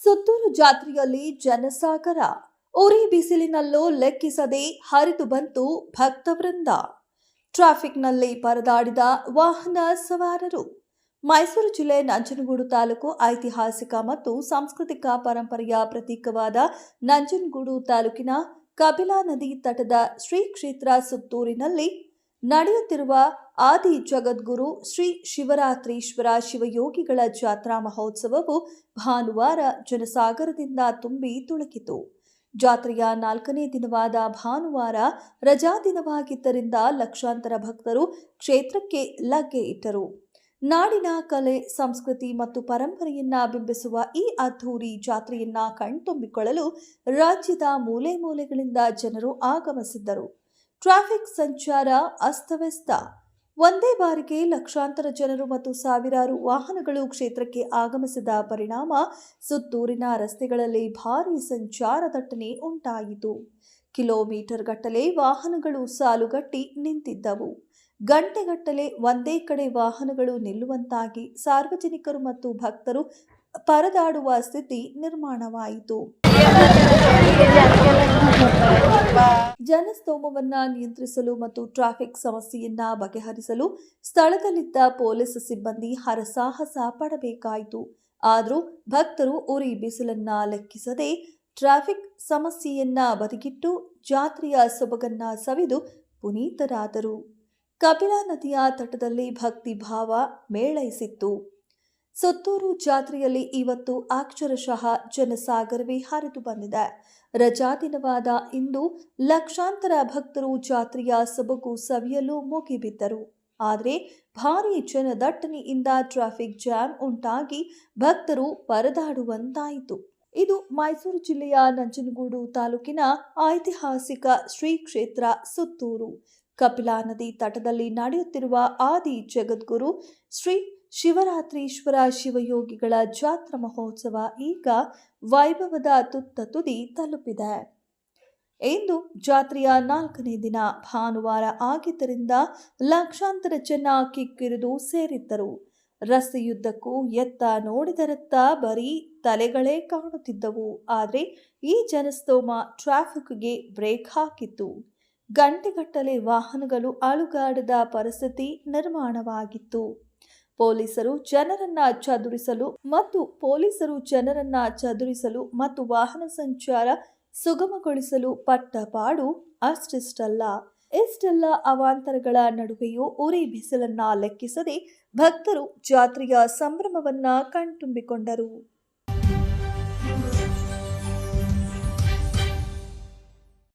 ಸುತ್ತೂರು ಜಾತ್ರೆಯಲ್ಲಿ ಜನಸಾಗರ. ಉರಿ ಬಿಸಿಲಿನಲ್ಲೂ ಲೆಕ್ಕಿಸದೆ ಹರಿದು ಬಂತು ಭಕ್ತವೃಂದ. ಟ್ರಾಫಿಕ್ನಲ್ಲಿ ಪರದಾಡಿದ ವಾಹನ ಸವಾರರು. ಮೈಸೂರು ಜಿಲ್ಲೆ ನಂಜನಗೂಡು ತಾಲೂಕು ಐತಿಹಾಸಿಕ ಮತ್ತು ಸಾಂಸ್ಕೃತಿಕ ಪರಂಪರೆಯ ಪ್ರತೀಕವಾದ ನಂಜನಗೂಡು ತಾಲೂಕಿನ ಕಪಿಲಾ ನದಿ ತಟದ ಶ್ರೀ ಕ್ಷೇತ್ರ ಸುತ್ತೂರಿನಲ್ಲಿ ನಡೆಯುತ್ತಿರುವ ಆದಿ ಜಗದ್ಗುರು ಶ್ರೀ ಶಿವರಾತ್ರೀಶ್ವರ ಶಿವಯೋಗಿಗಳ ಜಾತ್ರಾ ಮಹೋತ್ಸವವು ಭಾನುವಾರ ಜನಸಾಗರದಿಂದ ತುಂಬಿ ತುಳುಕಿತು. ಜಾತ್ರೆಯ 4ನೇ ದಿನವಾದ ಭಾನುವಾರ ರಜಾ ದಿನವಾಗಿದ್ದರಿಂದ ಲಕ್ಷಾಂತರ ಭಕ್ತರು ಕ್ಷೇತ್ರಕ್ಕೆ ಲಗ್ಗೆ ಇಟ್ಟರು. ನಾಡಿನ ಕಲೆ, ಸಂಸ್ಕೃತಿ ಮತ್ತು ಪರಂಪರೆಯನ್ನ ಬಿಂಬಿಸುವ ಈ ಅದ್ಧೂರಿ ಜಾತ್ರೆಯನ್ನ ಕಣ್ತುಂಬಿಕೊಳ್ಳಲು ರಾಜ್ಯದ ಮೂಲೆ ಮೂಲೆಗಳಿಂದ ಜನರು ಆಗಮಿಸಿದ್ದರು. ಟ್ರಾಫಿಕ್ ಸಂಚಾರ ಅಸ್ತವ್ಯಸ್ತ. ಒಂದೇ ಬಾರಿಗೆ ಲಕ್ಷಾಂತರ ಜನರು ಮತ್ತು ಸಾವಿರಾರು ವಾಹನಗಳು ಕ್ಷೇತ್ರಕ್ಕೆ ಆಗಮಿಸಿದ ಪರಿಣಾಮ ಸುತ್ತೂರಿನ ರಸ್ತೆಗಳಲ್ಲಿ ಭಾರೀ ಸಂಚಾರ ದಟ್ಟಣೆ ಉಂಟಾಯಿತು. ಕಿಲೋಮೀಟರ್ ಗಟ್ಟಲೆ ವಾಹನಗಳು ಸಾಲುಗಟ್ಟಿ ನಿಂತಿದ್ದವು. ಗಂಟೆಗಟ್ಟಲೆ ಒಂದೇ ಕಡೆ ವಾಹನಗಳು ನಿಲ್ಲುವಂತಾಗಿ ಸಾರ್ವಜನಿಕರು ಮತ್ತು ಭಕ್ತರು ಪರದಾಡುವ ಸ್ಥಿತಿ ನಿರ್ಮಾಣವಾಯಿತು. ಜನಸ್ತೋಮವನ್ನ ನಿಯಂತ್ರಿಸಲು ಮತ್ತು ಟ್ರಾಫಿಕ್ ಸಮಸ್ಯೆಯನ್ನ ಬಗೆಹರಿಸಲು ಸ್ಥಳದಲ್ಲಿದ್ದ ಪೊಲೀಸ್ ಸಿಬ್ಬಂದಿ ಹರಸಾಹಸ ಪಡಬೇಕಾಯಿತು. ಆದರೂ ಭಕ್ತರು ಉರಿ ಬಿಸಿಲನ್ನ ಲೆಕ್ಕಿಸದೆ ಟ್ರಾಫಿಕ್ ಸಮಸ್ಯೆಯನ್ನ ಬದಿಗಿಟ್ಟು ಜಾತ್ರೆಯ ಸೊಬಗನ್ನ ಸವಿದು ಪುನೀತರಾದರು. ಕಪಿಲಾ ನದಿಯ ತಟದಲ್ಲಿ ಭಕ್ತಿ ಭಾವ ಮೇಳೈಸಿತ್ತು. ಸುತ್ತೂರು ಜಾತ್ರೆಯಲ್ಲಿ ಇವತ್ತು ಅಕ್ಷರಶಃ ಜನಸಾಗರವೇ ಹರಿದು ಬಂದಿದೆ. ರಜಾ ದಿನವಾದ ಇಂದು ಲಕ್ಷಾಂತರ ಭಕ್ತರು ಜಾತ್ರೆಯ ಸೊಬಗು ಸವಿಯಲು ಮುಗಿಬಿದ್ದರು. ಆದರೆ ಭಾರೀ ಜನದಟ್ಟಣೆಯಿಂದ ಟ್ರಾಫಿಕ್ ಜಾಮ್ ಉಂಟಾಗಿ ಭಕ್ತರು ಪರದಾಡುವಂತಾಯಿತು. ಇದು ಮೈಸೂರು ಜಿಲ್ಲೆಯ ನಂಜನಗೂಡು ತಾಲೂಕಿನ ಐತಿಹಾಸಿಕ ಶ್ರೀ ಕ್ಷೇತ್ರ ಸುತ್ತೂರು ಕಪಿಲಾ ನದಿ ತಟದಲ್ಲಿ ನಡೆಯುತ್ತಿರುವ ಆದಿ ಜಗದ್ಗುರು ಶ್ರೀ ಶಿವರಾತ್ರೀಶ್ವರ ಶಿವಯೋಗಿಗಳ ಜಾತ್ರಾ ಮಹೋತ್ಸವ ಈಗ ವೈಭವದ ತುತ್ತ ತುದಿ ತಲುಪಿದೆ. ಇಂದು ಜಾತ್ರೆಯ 4ನೇ ದಿನ ಭಾನುವಾರ ಆಗಿದ್ದರಿಂದ ಲಕ್ಷಾಂತರ ಜನ ಕಿಕ್ಕಿರಿದು ಸೇರಿದ್ದರು. ರಸ್ತೆಯುದ್ದಕ್ಕೂ ಎತ್ತ ನೋಡಿದರತ್ತ ಬರೀ ತಲೆಗಳೇ ಕಾಣುತ್ತಿದ್ದವು. ಆದರೆ ಈ ಜನಸ್ತೋಮ ಟ್ರಾಫಿಕ್ಗೆ ಬ್ರೇಕ್ ಹಾಕಿತ್ತು. ಗಂಟೆಗಟ್ಟಲೆ ವಾಹನಗಳು ಅಲುಗಾಡದ ಪರಿಸ್ಥಿತಿ ನಿರ್ಮಾಣವಾಗಿತ್ತು. ಪೊಲೀಸರು ಜನರನ್ನ ಚದುರಿಸಲು ಮತ್ತು ವಾಹನ ಸಂಚಾರ ಸುಗಮಗೊಳಿಸಲು ಪಟ್ಟ ಪಾಡು ಅಷ್ಟಿಷ್ಟಲ್ಲ. ಇಷ್ಟೆಲ್ಲ ಅವಾಂತರಗಳ ನಡುವೆಯೂ ಉರಿ ಬಿಸಿಲನ್ನ ಲೆಕ್ಕಿಸದೆ ಭಕ್ತರು ಜಾತ್ರೆಯ ಸಂಭ್ರಮವನ್ನ ಕಣ್ತುಂಬಿಕೊಂಡರು.